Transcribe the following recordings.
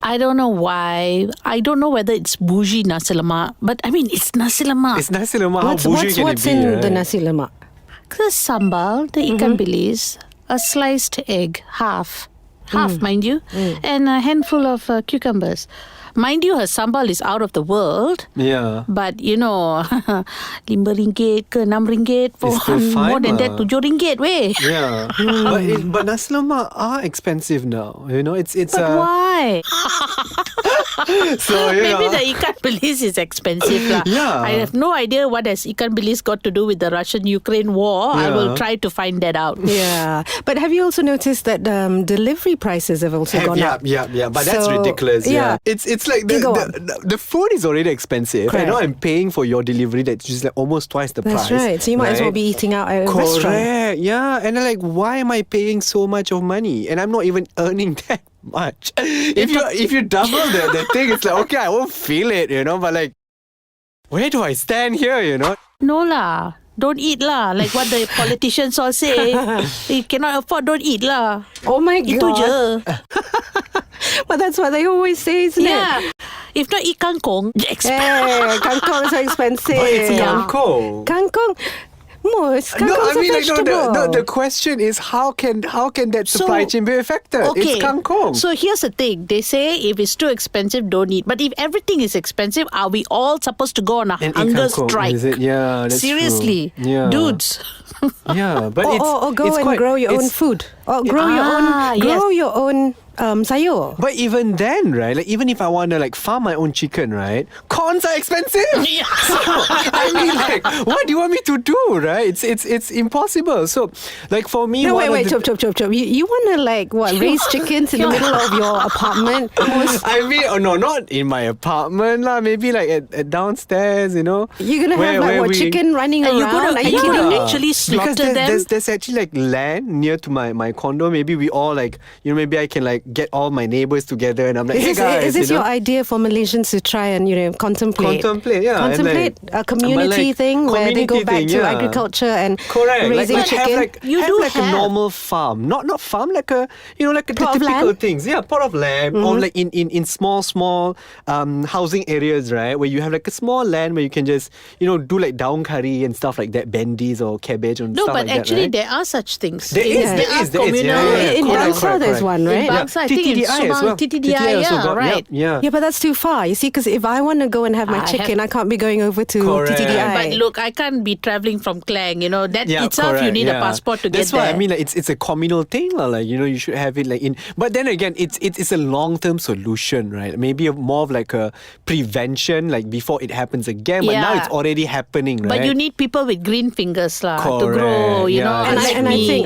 I don't know why. I don't know whether it's bougie nasi lemak, but I mean, it's nasi lemak. It's nasi lemak. How bougie can it be? What's in the nasi lemak? The sambal, the ikan bilis, a sliced egg, half, mind you, and a handful of cucumbers. Mind you, her sambal is out of the world. Yeah. But, RM5 ke RM6 for It's still fine, more than that, RM7 weh. Yeah. but nasi lemak are expensive now. It's But why? so Maybe the ikan bilis is expensive lah. Yeah. I have no idea what has ikan bilis got to do with the Russian-Ukraine war. I will try to find that out. Yeah. But have you also noticed that delivery prices have also gone up? Yeah. But that's ridiculous. Yeah. It's like the food is already expensive. Correct. I know I'm paying for your delivery that's just like almost twice the price. That's right. So you might as well be eating out at a restaurant. Correct. Yeah. And I'm like, why am I paying so much of money? And I'm not even earning that much. If you double the thing, it's like, okay, I won't feel it, but like, where do I stand here, No lah. Don't eat lah. Like what the politicians all say. You cannot afford, don't eat lah. Oh my God. Itu je. Well, that's what they always say, isn't it? If not eat kangkong, Hey, kangkong is so expensive. But it's kangkong. Kangkong. Mus, kangkong's a vegetable. The question is how can that supply chain be affected? Okay. It's kangkong. So here's the thing. They say if it's too expensive, don't eat. But if everything is expensive, are we all supposed to go on a And eat hunger kangkong, strike? is it? Yeah, that's Seriously. true. Yeah. Dudes. Yeah, but Or go it's and quite, grow your own food. Or grow your own sayur. But even then, right? Like even if I want to like farm my own chicken, right? Corns are expensive. Yeah. So, I mean, like, what do you want me to do, right? It's impossible. So, like for me, No, wait, chop. You want to like what? Raise chickens in the middle of your apartment? I mean, no, not in my apartment lah. Maybe like at downstairs, You're gonna have like what, chicken running Are you around? gonna actually because slaughter them? there's actually like land near to my condo. Maybe we all like, maybe I can like get all my neighbors together and I'm like, hey guys, is this your idea for Malaysians to try and contemplate? Yeah. Contemplate and a community thing where they go back to agriculture and raising chicken. Have a normal farm, not farm like a like a typical things. Yeah, pot of land or like in small housing areas, right, where you have like a small land where you can just do like daun curry and stuff like that, bendies or cabbage and stuff like that. No, but actually right? there are such things. There is communal. In Bangsa there's one, right? In Bangsa, I think in TTDI as well. TTDI, also right. Yeah. Yeah, but that's too far. You see, because if I want to go and have my chicken, I can't be going over to TTDI. But look, I can't be travelling from Klang. That itself you need a passport to That's get there. That's why I mean, like it's a communal thing, like you should have it like in. But then again, it's a long-term solution, right? Maybe more of like a prevention, like before it happens again. But now it's already happening, right? But you need people with green fingers, to grow. And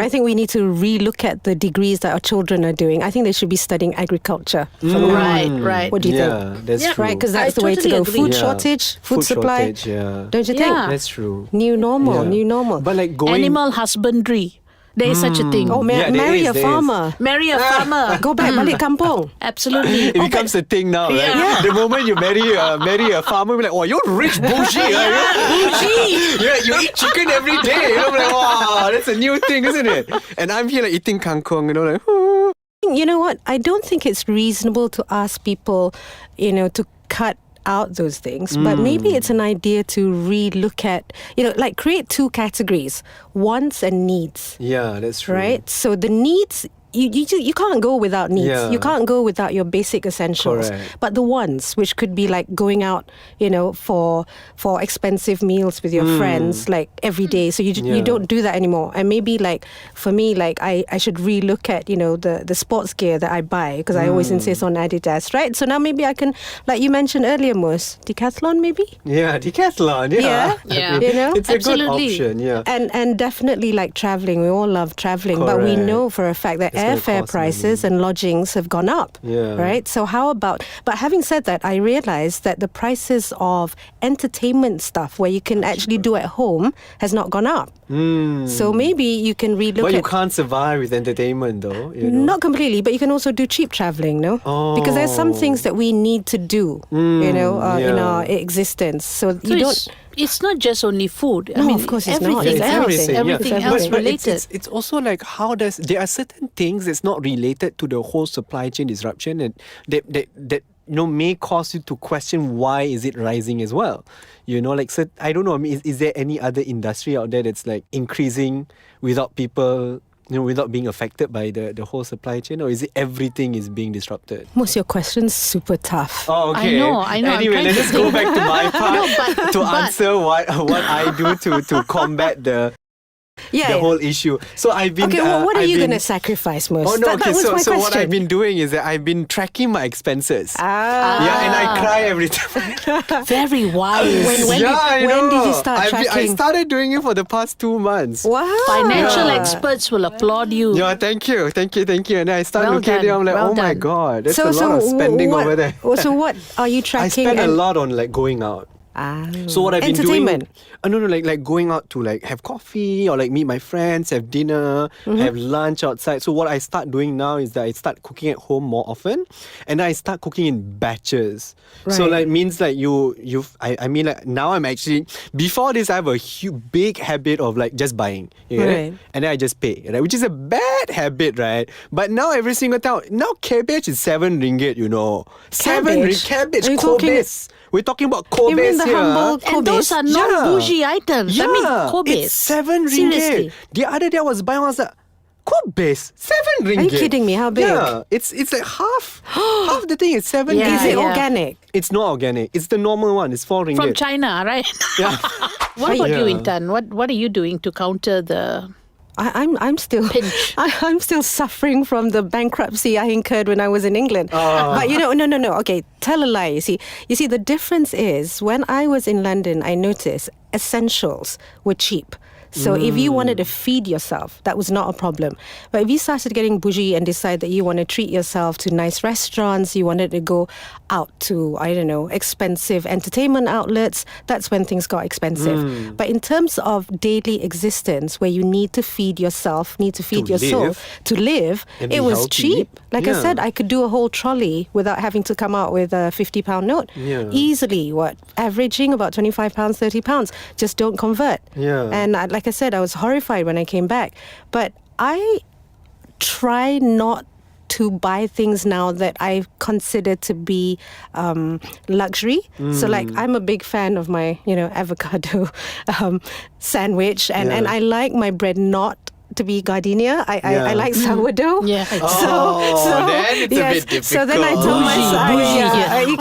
I think we need to relook at the degrees that our children are doing. I think they should be studying agriculture. Right. What do you think? Yeah, that's true. Right, because that's the way to totally go. agree. Food shortage, food supply. Shortage, yeah. Don't you think? Yeah. That's true. New normal. But like going Animal husbandry. There is such a thing. Oh, marry a farmer. Marry a farmer. Go back, balik kampung. Absolutely. It becomes a thing now, right? Yeah. The moment you marry a farmer, you're like, oh, you're rich bougie. Yeah, you eat chicken every day. I'm like, wow, that's a new thing, isn't it? And I'm here like eating kangkong, like, oh. You know what? I don't think it's reasonable to ask people, to cut out those things, but maybe it's an idea to relook at, like create two categories, wants and needs. Yeah, that's true. Right? So the needs, you can't go without needs. Yeah. You can't go without your basic essentials. Correct. But the wants, which could be like going out, for expensive meals with your friends, like every day. So you don't do that anymore. And maybe like for me, like I should relook at the sports gear that I buy, because I always insist on Adidas, right? So now maybe I can, like you mentioned earlier, Mus, decathlon maybe. Yeah, decathlon. Yeah. It's Absolutely. a good option. Yeah. And definitely like traveling. We all love traveling, but we know for a fact that airfare prices and lodgings have gone up. Yeah. Right? So how about, but having said that, I realized that the prices of entertainment stuff where you can actually do at home has not gone up. So maybe you can relook But at... you can't survive with entertainment though. Not completely, but you can also do cheap traveling, no? Because there's some things that we need to do, in our existence. So you don't... It's not just only food. I No, mean, of course it's not. everything It's else, everything. everything Yeah. else But related. it's also like how there are certain things that's not related to the whole supply chain disruption and that may cause you to question why is it rising as well. Like so I don't know. I mean, is there any other industry out there that's like increasing without people? Without being affected by the whole supply chain, or is it everything is being disrupted? Most of your questions super tough. Oh, okay. I know. I'm Anyway, trying let's to just go think. back to my part but- to answer what I do to combat the whole issue. So I've been. Okay, well, what are I've you been- going to sacrifice most? Oh no! That was my so question. what I've been doing is that I've been tracking my expenses. Yeah, and I cry every time. Very wise. When did you start I tracking? started doing it for the past 2 months. Wow. Financial Yeah. experts will applaud you. Yeah, thank you. And then I start Well looking at it. done, I'm like, well oh my done. god, that's a lot of spending what, over there. So what are you I tracking? spend a lot on like going out. So what I've been doing, Entertainment. no, like going out to like have coffee or like meet my friends, have dinner, have lunch outside. So what I start doing now is that I start cooking at home more often, and I start cooking in batches. So Right. like means like I mean like now I'm actually before this I have a big habit of like just buying, you get it? Right. And then I just pay, right? Which is a bad habit, right? But now every single time, now cabbage is 7 ringgit, 7 Cabbage? cabbage, Are you talking- Kobes. We're talking about Kobes You mean the here. humble And those are not Yeah. bougie items. I mean, Kobe. It's 7 ringgit. Seriously. The other day I was buying, I was like, Kobes, 7 ringgit. Are you kidding me? How big? Yeah, it's like half. Half the thing is 7 Yeah, Is ringgit. it organic? It's not organic. It's the normal one. It's 4 ringgit. From China, right? Yeah. What about you, Yeah. Intan? What are you doing to counter the I'm still pinch? I'm still suffering from the bankruptcy I incurred when I was in England. But no. Okay, tell a lie. You see, the difference is when I was in London, I noticed essentials were cheap. So if you wanted to feed yourself, that was not a problem. But if you started getting bougie and decide that you want to treat yourself to nice restaurants, you wanted to go out to, I don't know, expensive entertainment outlets, that's when things got expensive. But in terms of daily existence, where you need to feed yourself, need to feed To your soul, live. to live, And it be was healthy. cheap. Like I Yeah. said, I could do a whole trolley without having to come out with a £50 note. Yeah. Easily, averaging about £25, £30. Just don't convert. Yeah. And like I said, I was horrified when I came back. But I try not to buy things now that I consider to be luxury. So like I'm a big fan of my, avocado sandwich and I like my bread not to be gardenia. I like sourdough. Yeah. Then it's a bit So then I told myself, Bougie. I mean,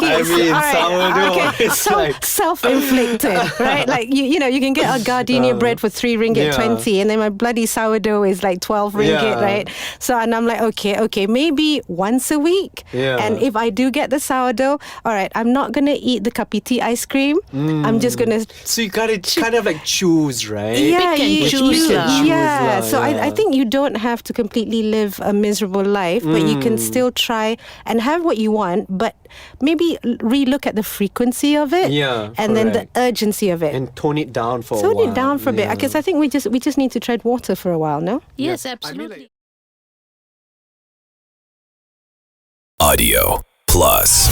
sourdough is like- self-inflicted, right? Like you can get a gardenia bread for 3 ringgit Yeah. 20, and then my bloody sourdough is like 12 ringgit, Yeah. right? So and I'm like, okay, maybe once a week. Yeah. And if I do get the sourdough, all right, I'm not gonna eat the kapiti ice cream. I'm just gonna So you gotta kind of like choose, right? Pick and choose lah. yeah. lah, So yeah. I think you don't have to completely live a miserable life, but you can still try and have what you want, but maybe relook at the frequency of it, Yeah, and then the correct. urgency of it. And tone it down for a Tone while. it down for a bit, Yeah. because I think we just need to tread water for a while, no? Yes, Yeah. I mean, absolutely. like- Audio Plus.